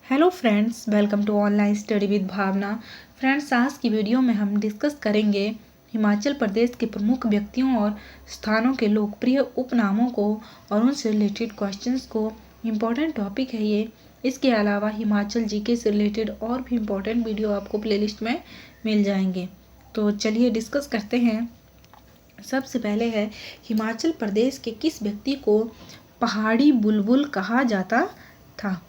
Hello friends, welcome to online study with Bhavna. Friends, आज की video में हम डिस्कस करेंगे हिमाचल प्रदेश के प्रमुख व्यक्तियों और स्थानों के लोकप्रिय उपनामों को और उनसे रिलेटेड क्वेश्चंस को। इम्पॉर्टेंट टॉपिक है ये। इसके अलावा हिमाचल जीके से रिलेटेड और भी इम्पॉर्टेंट वीडियो आपको प्लेलिस्ट में मिल जाएंगे। तो चलिए डिस्कस करते हैं। सबसे पहले है, हिमाचल प्रदेश के किस व्यक्ति को पहाड़ी बुलबुल कहा जाता था?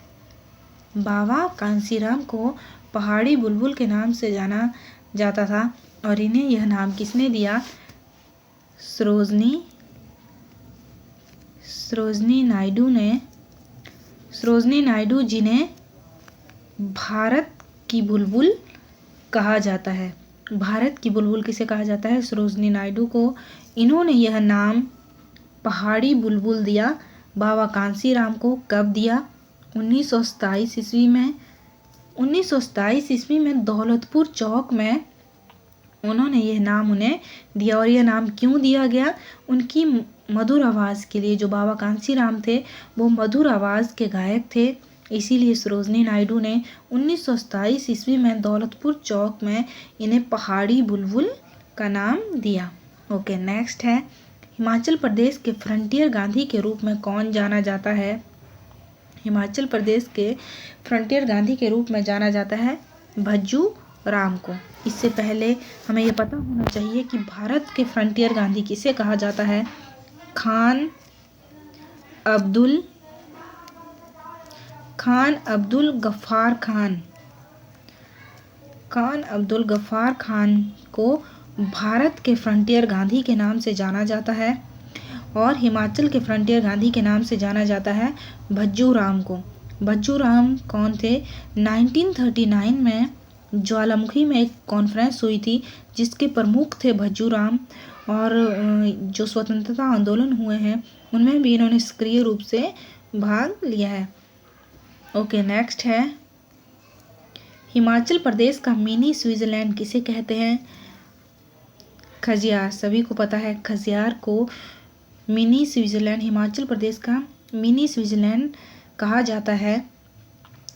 बाबा कांसीराम को पहाड़ी बुलबुल के नाम से जाना जाता था और इन्हें यह नाम किसने दिया? सरोजनी नायडू जिन्हें भारत की बुलबुल कहा जाता है। भारत की बुलबुल किसे कहा जाता है? सरोजनी नायडू को। इन्होंने यह नाम पहाड़ी बुलबुल दिया। बाबा कांसीराम को कब दिया? 1927 ईस्वी में। 1927 ईस्वी में दौलतपुर चौक में उन्होंने यह नाम उन्हें दिया। और यह नाम क्यों दिया गया? उनकी मधुर आवाज़ के लिए। जो बाबा कांसीराम थे वो मधुर आवाज़ के गायक थे, इसीलिए सरोजनी नायडू ने 1927 ईस्वी में दौलतपुर चौक में इन्हें पहाड़ी बुलबुल का नाम दिया। ओके, नेक्स्ट है, हिमाचल प्रदेश के फ्रंटियर गांधी के रूप में कौन जाना जाता है? हिमाचल प्रदेश के फ्रंटियर गांधी के रूप में जाना जाता है भज्जू राम को। इससे पहले हमें यह पता होना चाहिए कि भारत के फ्रंटियर गांधी किसे कहा जाता है? खान अब्दुल गफ्फार खान को भारत के फ्रंटियर गांधी के नाम से जाना जाता है और हिमाचल के फ्रंटियर गांधी के नाम से जाना जाता है भज्जू राम को। भज्जू राम कौन थे? 1939 में ज्वालामुखी में एक कॉन्फ्रेंस हुई थी जिसके प्रमुख थे भज्जू राम, और जो स्वतंत्रता आंदोलन हुए हैं उनमें भी इन्होंने सक्रिय रूप से भाग लिया है। ओके, नेक्स्ट है, हिमाचल प्रदेश का मिनी स्विट्जरलैंड किसे कहते हैं? खजियार। सभी को पता है खजियार को मिनी स्विट्जरलैंड, हिमाचल प्रदेश का मिनी स्विट्जरलैंड कहा जाता है।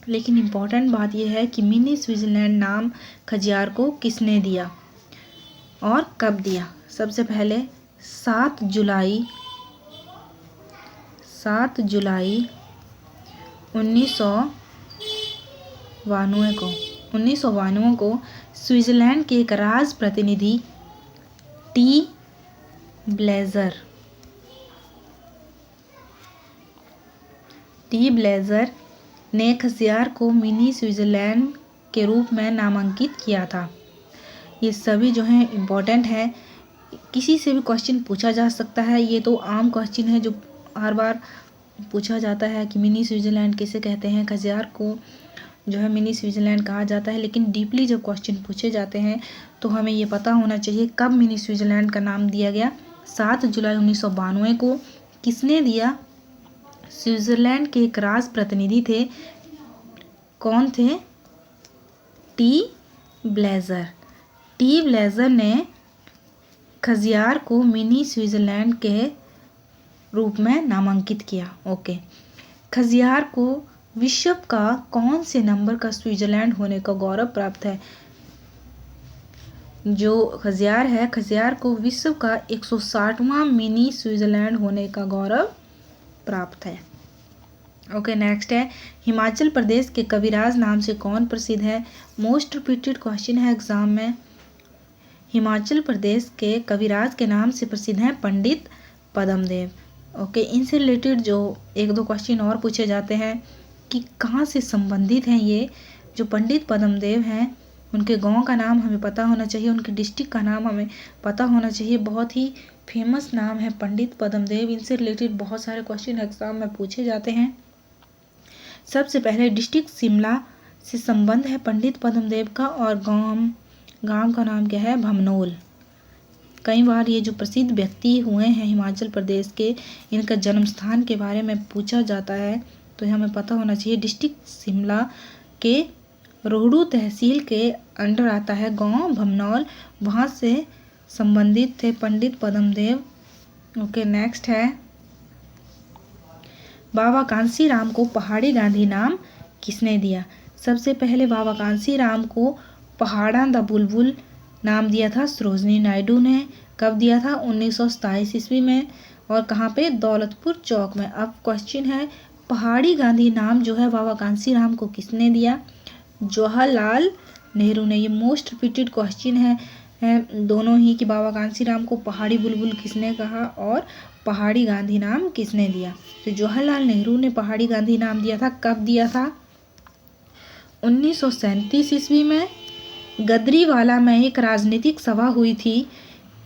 लेकिन इम्पॉर्टेंट बात यह है कि मिनी स्विट्जरलैंड नाम खजियार को किसने दिया और कब दिया? सबसे पहले 7 जुलाई 1992 को स्विट्जरलैंड के एक राज प्रतिनिधि टी ब्लेजर ने खजियार को मिनी स्विट्जरलैंड के रूप में नामांकित किया था। ये सभी जो हैं इम्पोर्टेंट है, किसी से भी क्वेश्चन पूछा जा सकता है। ये तो आम क्वेश्चन है जो हर बार पूछा जाता है कि मिनी स्विट्जरलैंड किसे कहते हैं। खजियार को जो है मिनी स्विट्जरलैंड कहा जाता है। लेकिन डीपली जब क्वेश्चन पूछे जाते हैं तो हमें ये पता होना चाहिए कब मिनी स्विट्जरलैंड का नाम दिया गया। 7 जुलाई 1992 को। किसने दिया? स्विट्जरलैंड के एक राज प्रतिनिधि थे। कौन थे? टी ब्लेजर ने खजियार को मिनी स्विट्जरलैंड के रूप में नामांकित किया। ओके, खजियार को विश्व का कौन से नंबर का स्विट्जरलैंड होने का गौरव प्राप्त है? जो खजियार को विश्व का 160वां मिनी स्विट्जरलैंड होने का गौरव प्राप्त है। ओके, नेक्स्ट है, हिमाचल प्रदेश के कविराज नाम से कौन प्रसिद्ध है? मोस्ट रिपीटेड क्वेश्चन है एग्जाम में। हिमाचल प्रदेश के कविराज के नाम से प्रसिद्ध हैं पंडित पद्मदेव। ओके, इनसे रिलेटेड जो एक दो क्वेश्चन और पूछे जाते हैं कि कहाँ से संबंधित हैं ये जो पंडित पद्मदेव हैं। उनके गांव का नाम हमें पता होना चाहिए, उनके डिस्ट्रिक्ट का नाम हमें पता होना चाहिए। बहुत ही फेमस नाम है पंडित पद्मदेव। इनसे रिलेटेड बहुत सारे क्वेश्चन एग्जाम में पूछे जाते हैं। सबसे पहले डिस्ट्रिक्ट शिमला से संबंध है पंडित पद्मदेव का, और गांव का नाम क्या है? भमनोल। कई बार ये जो प्रसिद्ध व्यक्ति हुए हैं हिमाचल प्रदेश के, इनका जन्म स्थान के बारे में पूछा जाता है तो हमें पता होना चाहिए। डिस्ट्रिक्ट शिमला के रोहडू तहसील के अंडर आता है गांव भमनौल, वहाँ से संबंधित थे पंडित पद्मदेव। ओके, नेक्स्ट है, बाबा कांसीराम को पहाड़ी गांधी नाम किसने दिया? सबसे पहले बाबा कांसीराम को पहाड़ा द बुलबुल नाम दिया था सरोजनी नायडू ने। कब दिया था? 1927 ईस्वी में। और कहाँ पे? दौलतपुर चौक में। अब क्वेश्चन है, पहाड़ी गांधी नाम जो है बाबा कांसीराम को किसने दिया? जवाहरलाल नेहरू ने। ये मोस्ट रिपीटेड क्वेश्चन है दोनों ही, कि बाबा कांसीराम को पहाड़ी बुलबुल किसने कहा और पहाड़ी गांधी नाम किसने दिया? तो जवाहरलाल नेहरू ने पहाड़ी गांधी नाम दिया था। कब दिया था? 1937 ईस्वी में। गदरीवाला में एक राजनीतिक सभा हुई थी,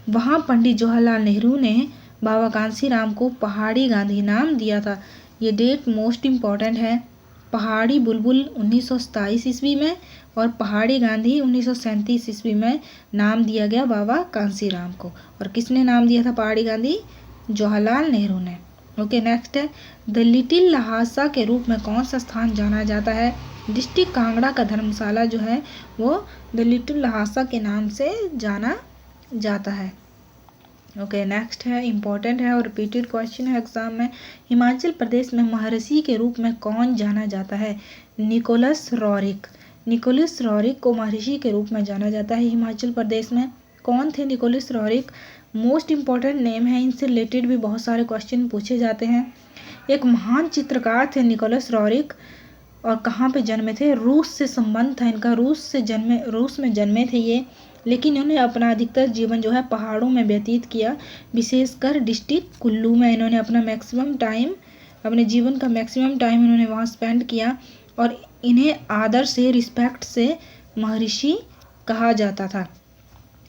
वहाँ पंडित जवाहरलाल नेहरू ने बाबा कांसीराम को पहाड़ी गांधी नाम दिया था। ये डेट मोस्ट इम्पॉर्टेंट है। पहाड़ी बुलबुल 1927 ईस्वी में और पहाड़ी गांधी 1937 ईस्वी में नाम दिया गया बाबा कांसीराम को। और किसने नाम दिया था पहाड़ी गांधी? जवाहरलाल नेहरू ने। ओके, नेक्स्ट है, द लिटिल लहासा के रूप में कौन सा स्थान जाना जाता है? डिस्ट्रिक्ट कांगड़ा का धर्मशाला जो है वो द लिटिल लहासा के नाम से जाना जाता है। ओके, नेक्स्ट है, इम्पॉर्टेंट है और रिपीटेड क्वेश्चन है एग्जाम में। हिमाचल प्रदेश में महर्षि के रूप में कौन जाना जाता है? Nicholas Roerich. निकोलस रॉरिक को महर्षि के रूप में जाना जाता है हिमाचल प्रदेश में। कौन थे Nicholas Roerich? Most important name है, इनसे रिलेटेड भी बहुत सारे क्वेश्चन पूछे जाते हैं। एक महान चित्रकार थे निकोलस रॉरिक। और कहाँ पे जन्मे थे? रूस से संबंध था इनका, रूस में जन्मे थे ये। लेकिन इन्होंने अपना अधिकतर जीवन जो है पहाड़ों में व्यतीत किया, विशेषकर डिस्ट्रिक्ट कुल्लू में इन्होंने अपने जीवन का मैक्सिमम टाइम इन्होंने वहाँ स्पेंड किया। और इन्हें आदर से, रिस्पेक्ट से महर्षि कहा जाता था।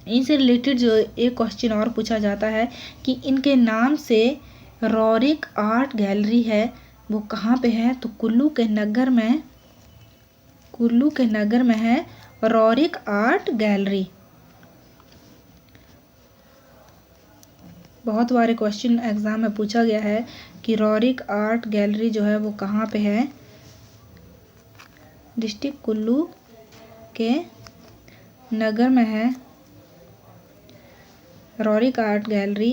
इनसे रिलेटेड जो एक क्वेश्चन और पूछा जाता है कि इनके नाम से रॉरिक आर्ट गैलरी है, वो कहाँ पे है? तो कुल्लू के नगर में है रॉरिक आर्ट गैलरी। बहुत बार क्वेश्चन एग्जाम में पूछा गया है कि रॉरिक आर्ट गैलरी जो है वो कहाँ पे है? डिस्ट्रिक्ट कुल्लू के नगर में है रॉरिक आर्ट गैलरी।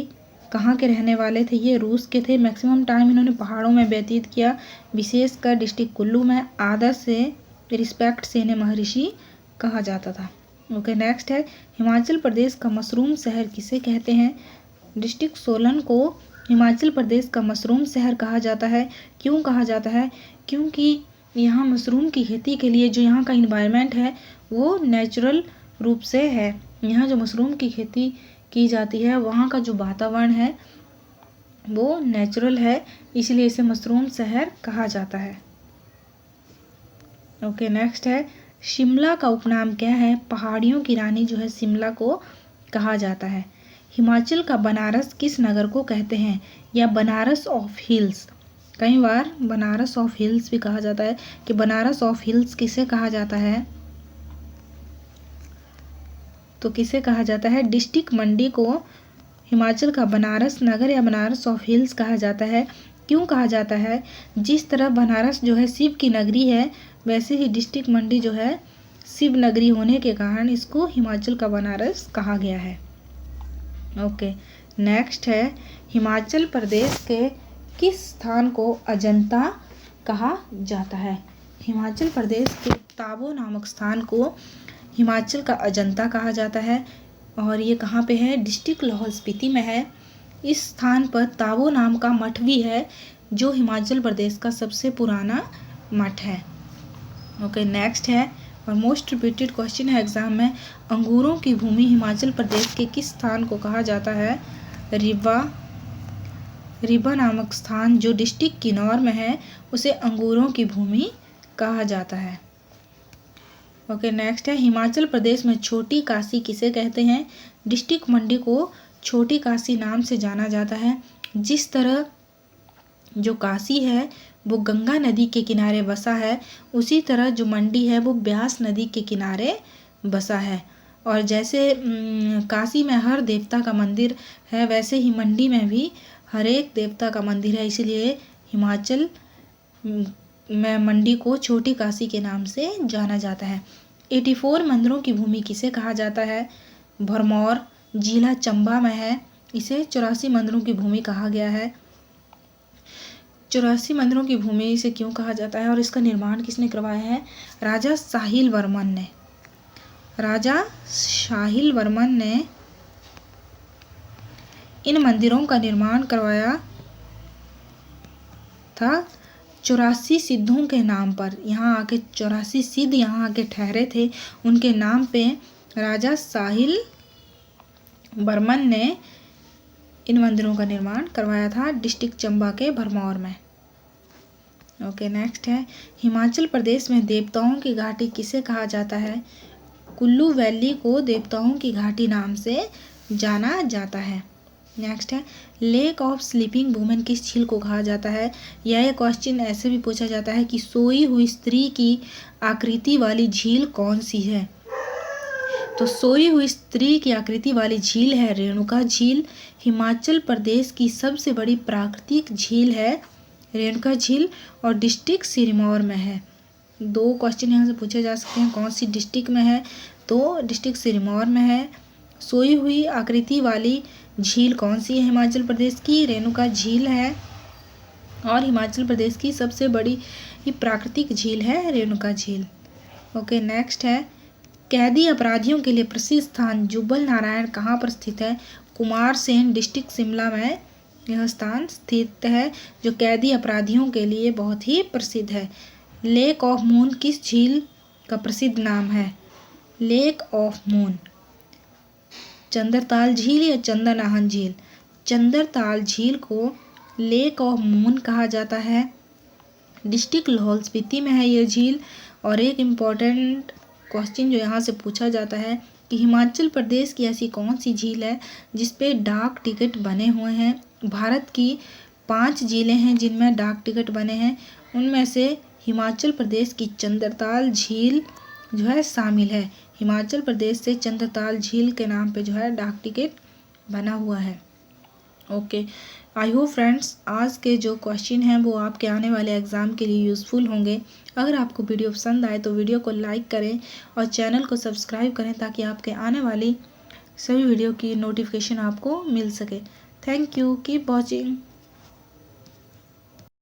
कहाँ के रहने वाले थे ये? रूस के थे। मैक्सिमम टाइम इन्होंने पहाड़ों में व्यतीत किया, विशेषकर डिस्ट्रिक्ट कुल्लू में। आदर से, रिस्पेक्ट से इन्हें महर्षि कहा जाता था। ओके, नेक्स्ट है, हिमाचल प्रदेश का मशरूम शहर किसे कहते हैं? डिस्ट्रिक्ट सोलन को हिमाचल प्रदेश का मशरूम शहर कहा जाता है। क्यों कहा जाता है? क्योंकि यहाँ मशरूम की खेती के लिए जो यहाँ का इन्वायरमेंट है वो नेचुरल रूप से है। यहाँ जो मशरूम की खेती की जाती है वहाँ का जो वातावरण है वो नेचुरल है, इसलिए इसे मशरूम शहर कहा जाता है। ओके, नेक्स्ट है, शिमला का उपनाम क्या है? पहाड़ियों की रानी जो है शिमला को कहा जाता है। हिमाचल का बनारस किस नगर को कहते हैं? या बनारस ऑफ हिल्स। कई बार बनारस ऑफ हिल्स भी कहा जाता है, कि बनारस ऑफ हिल्स किसे कहा जाता है? तो किसे कहा जाता है? डिस्ट्रिक्ट मंडी को हिमाचल का बनारस नगर या बनारस ऑफ हिल्स कहा जाता है। क्यों कहा जाता है? जिस तरह बनारस जो है शिव की नगरी है, वैसे ही डिस्ट्रिक्ट मंडी जो है शिव नगरी होने के कारण इसको हिमाचल का बनारस कहा गया है। ओके, नेक्स्ट है, हिमाचल प्रदेश के किस स्थान को अजंता कहा जाता है? हिमाचल प्रदेश के ताबो नामक स्थान को हिमाचल का अजंता कहा जाता है। और ये कहाँ पे है? डिस्ट्रिक्ट लाहौल स्पीति में है। इस स्थान पर ताबो नाम का मठ भी है, जो हिमाचल प्रदेश का सबसे पुराना मठ है। ओके, नेक्स्ट है और मोस्ट रिपीटेड क्वेश्चन है एग्जाम में, अंगूरों की भूमि हिमाचल प्रदेश के किस स्थान को कहा जाता है? रिबा नामक स्थान जो डिस्ट्रिक्ट किन्नौर में है उसे अंगूरों की भूमि कहा जाता है। ओके, नेक्स्ट है, हिमाचल प्रदेश में छोटी काशी किसे कहते हैं? डिस्ट्रिक्ट मंडी को छोटी काशी नाम से जाना जाता है। जिस तरह जो काशी है वो गंगा नदी के किनारे बसा है, उसी तरह जो मंडी है वो ब्यास नदी के किनारे बसा है। और जैसे काशी में हर देवता का मंदिर है, वैसे ही मंडी में भी हर एक देवता का मंदिर है, इसलिए हिमाचल में मंडी को छोटी काशी के नाम से जाना जाता है। 84 मंदिरों की भूमि किसे कहा जाता है? भरमौर जिला चंबा में है, इसे 84 मंदिरों की भूमि कहा गया है। 84 मंदिरों की भूमि इसे क्यों कहा जाता है और इसका निर्माण किसने करवाया है? राजा साहिल वर्मन ने। राजा साहिल वर्मन ने इन मंदिरों का निर्माण करवाया था 84 सिद्धों के नाम पर। यहाँ आके 84 सिद्ध यहाँ आके ठहरे थे, उनके नाम पे राजा साहिल वर्मन ने इन मंदिरों का निर्माण करवाया था डिस्ट्रिक्ट चंबा के भरमौर में। ओके, नेक्स्ट है हिमाचल प्रदेश में देवताओं की घाटी किसे कहा जाता है? कुल्लू वैली को देवताओं की घाटी नाम से जाना जाता है। नेक्स्ट है लेक ऑफ स्लीपिंग वुमेन किस झील को कहा जाता है? यह क्वेश्चन ऐसे भी पूछा जाता है कि सोई हुई स्त्री की आकृति वाली झील कौन सी है? तो सोई हुई स्त्री की आकृति वाली झील है रेणुका झील। हिमाचल प्रदेश की सबसे बड़ी प्राकृतिक झील है रेणुका झील और डिस्ट्रिक्ट सिरमौर में है। 2 क्वेश्चन यहाँ से पूछे जा सकते हैं, कौन सी डिस्ट्रिक्ट में है? तो डिस्ट्रिक्ट सिरमौर में है। सोई हुई आकृति वाली झील कौन सी है हिमाचल प्रदेश की? रेणुका झील है और हिमाचल प्रदेश की सबसे बड़ी प्राकृतिक झील है रेणुका झील। ओके, नेक्स्ट है कैदी अपराधियों के लिए प्रसिद्ध स्थान जुब्बल नारायण कहाँ पर स्थित है? कुमारसेन डिस्ट्रिक्ट शिमला में यह स्थान स्थित है, जो कैदी अपराधियों के लिए बहुत ही प्रसिद्ध है। लेक ऑफ मून किस झील का प्रसिद्ध नाम है? लेक ऑफ मून चंद्रताल झील या चंद्रनाहन झील? चंद्रताल झील को लेक ऑफ मून कहा जाता है। डिस्ट्रिक्ट लाहौल स्पीति में है ये झील। और एक इम्पॉर्टेंट क्वेश्चन जो यहाँ से पूछा जाता है कि हिमाचल प्रदेश की ऐसी कौन सी झील है जिस पे डाक टिकट बने हुए हैं? भारत की 5 झीलें हैं जिनमें डाक टिकट बने हैं, उनमें से हिमाचल प्रदेश की चंद्रताल झील जो है शामिल है। हिमाचल प्रदेश से चंद्रताल झील के नाम पे जो है डाक टिकट बना हुआ है। ओके, आई होप फ्रेंड्स आज के जो क्वेश्चन हैं वो आपके आने वाले एग्ज़ाम के लिए यूज़फुल होंगे। अगर आपको वीडियो पसंद आए तो वीडियो को लाइक करें और चैनल को सब्सक्राइब करें ताकि आपके आने वाली सभी वीडियो की नोटिफिकेशन आपको मिल सके। Thank you, keep watching.